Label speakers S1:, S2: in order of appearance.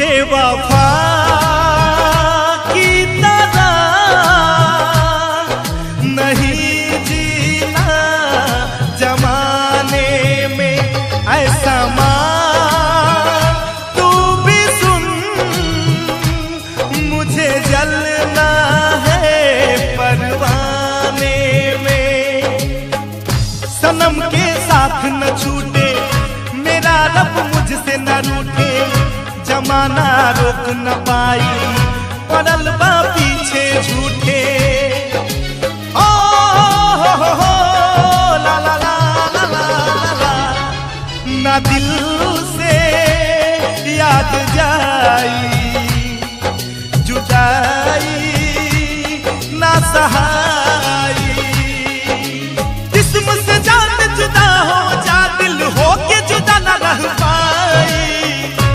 S1: बेवफा की तरह नहीं जीना जमाने में, ऐसा मां तू भी सुन, मुझे जलना है परवाने में। सनम के साथ न छूटे मेरा रब, मुझसे न रूठे जमाना रोक न पाई, पड़ल बा पीछे झूठे। ओ हो ला ला ला ला ला ला, ना दिल से याद जाई जुदाई ना सहा